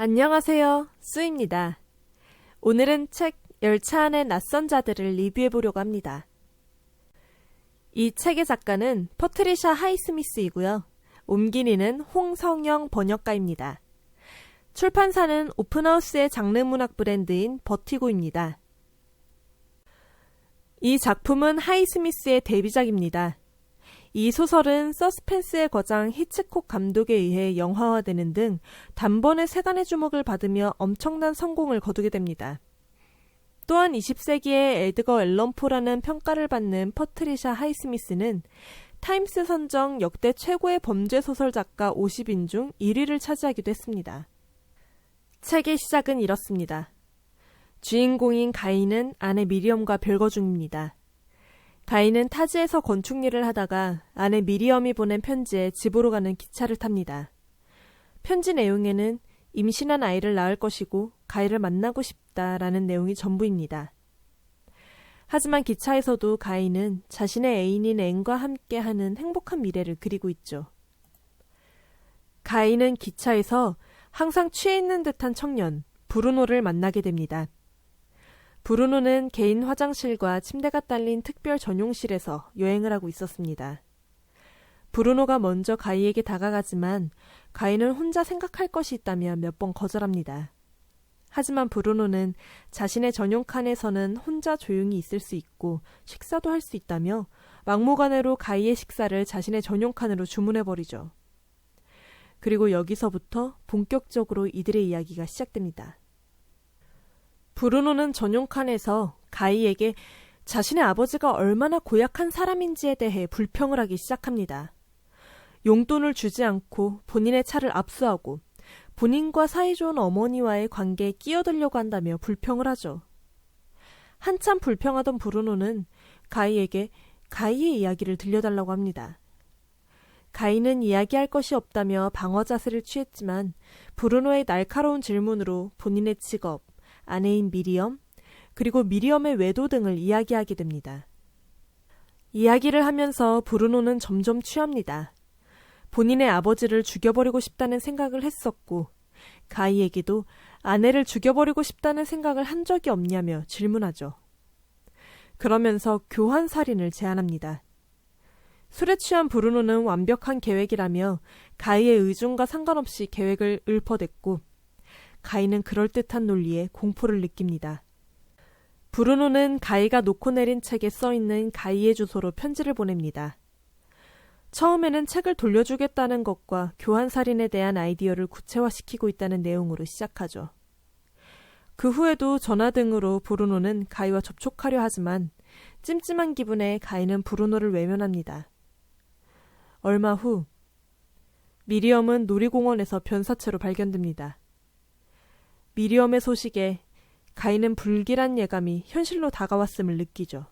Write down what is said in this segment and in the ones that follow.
안녕하세요. 수입니다. 오늘은 책 열차 안의 낯선 자들을 리뷰해보려고 합니다. 이 책의 작가는 퍼트리샤 하이스미스이고요. 옮기니는 홍성영 번역가입니다. 출판사는 오픈하우스의 장르문학 브랜드인 버티고입니다. 이 작품은 하이스미스의 데뷔작입니다. 이 소설은 서스펜스의 거장 히치콕 감독에 의해 영화화되는 등 단번에 세간의 주목을 받으며 엄청난 성공을 거두게 됩니다. 또한 20세기의 에드거 앨런 포라는 평가를 받는 퍼트리샤 하이스미스는 타임스 선정 역대 최고의 범죄 소설 작가 50인 중 1위를 차지하기도 했습니다. 책의 시작은 이렇습니다. 주인공인 가인은 아내 미리엄과 별거 중입니다. 가인은 타지에서 건축 일을 하다가 아내 미리엄이 보낸 편지에 집으로 가는 기차를 탑니다. 편지 내용에는 임신한 아이를 낳을 것이고 가인을 만나고 싶다라는 내용이 전부입니다. 하지만 기차에서도 가인은 자신의 애인인 앤과 함께하는 행복한 미래를 그리고 있죠. 가인은 기차에서 항상 취해 있는 듯한 청년 브루노를 만나게 됩니다. 브루노는 개인 화장실과 침대가 딸린 특별 전용실에서 여행을 하고 있었습니다. 브루노가 먼저 가이에게 다가가지만 가이는 혼자 생각할 것이 있다며 몇 번 거절합니다. 하지만 브루노는 자신의 전용 칸에서는 혼자 조용히 있을 수 있고 식사도 할 수 있다며 막무가내로 가이의 식사를 자신의 전용 칸으로 주문해버리죠. 그리고 여기서부터 본격적으로 이들의 이야기가 시작됩니다. 브루노는 전용 칸에서 가이에게 자신의 아버지가 얼마나 고약한 사람인지에 대해 불평을 하기 시작합니다. 용돈을 주지 않고 본인의 차를 압수하고 본인과 사이좋은 어머니와의 관계에 끼어들려고 한다며 불평을 하죠. 한참 불평하던 브루노는 가이에게 가이의 이야기를 들려달라고 합니다. 가이는 이야기할 것이 없다며 방어 자세를 취했지만 브루노의 날카로운 질문으로 본인의 직업, 아내인 미리엄, 그리고 미리엄의 외도 등을 이야기하게 됩니다. 이야기를 하면서 브루노는 점점 취합니다. 본인의 아버지를 죽여버리고 싶다는 생각을 했었고 가이에게도 아내를 죽여버리고 싶다는 생각을 한 적이 없냐며 질문하죠. 그러면서 교환살인을 제안합니다. 술에 취한 브루노는 완벽한 계획이라며 가이의 의중과 상관없이 계획을 읊어댔고 가이는 그럴듯한 논리에 공포를 느낍니다. 브루노는 가이가 놓고 내린 책에 써있는 가이의 주소로 편지를 보냅니다. 처음에는 책을 돌려주겠다는 것과 교환살인에 대한 아이디어를 구체화시키고 있다는 내용으로 시작하죠. 그 후에도 전화 등으로 브루노는 가이와 접촉하려 하지만 찜찜한 기분에 가이는 브루노를 외면합니다. 얼마 후 미리엄은 놀이공원에서 변사체로 발견됩니다. 미리엄의 소식에 가이는 불길한 예감이 현실로 다가왔음을 느끼죠.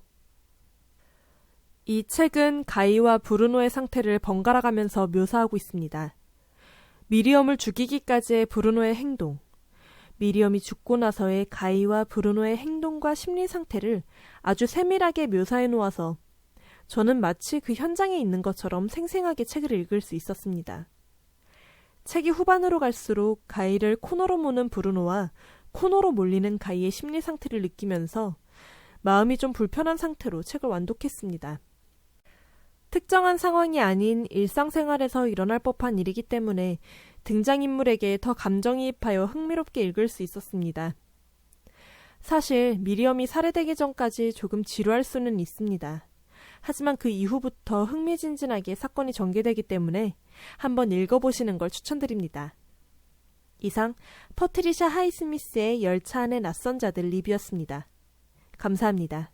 이 책은 가이와 브루노의 상태를 번갈아가면서 묘사하고 있습니다. 미리엄을 죽이기까지의 브루노의 행동, 미리엄이 죽고 나서의 가이와 브루노의 행동과 심리 상태를 아주 세밀하게 묘사해 놓아서 저는 마치 그 현장에 있는 것처럼 생생하게 책을 읽을 수 있었습니다. 책이 후반으로 갈수록 가이를 코너로 모는 브루노와 코너로 몰리는 가이의 심리 상태를 느끼면서 마음이 좀 불편한 상태로 책을 완독했습니다. 특정한 상황이 아닌 일상생활에서 일어날 법한 일이기 때문에 등장인물에게 더 감정이입하여 흥미롭게 읽을 수 있었습니다. 사실 미리엄이 살해되기 전까지 조금 지루할 수는 있습니다. 하지만 그 이후부터 흥미진진하게 사건이 전개되기 때문에 한번 읽어보시는 걸 추천드립니다. 이상 퍼트리샤 하이스미스의 열차 안의 낯선 자들 리뷰였습니다. 감사합니다.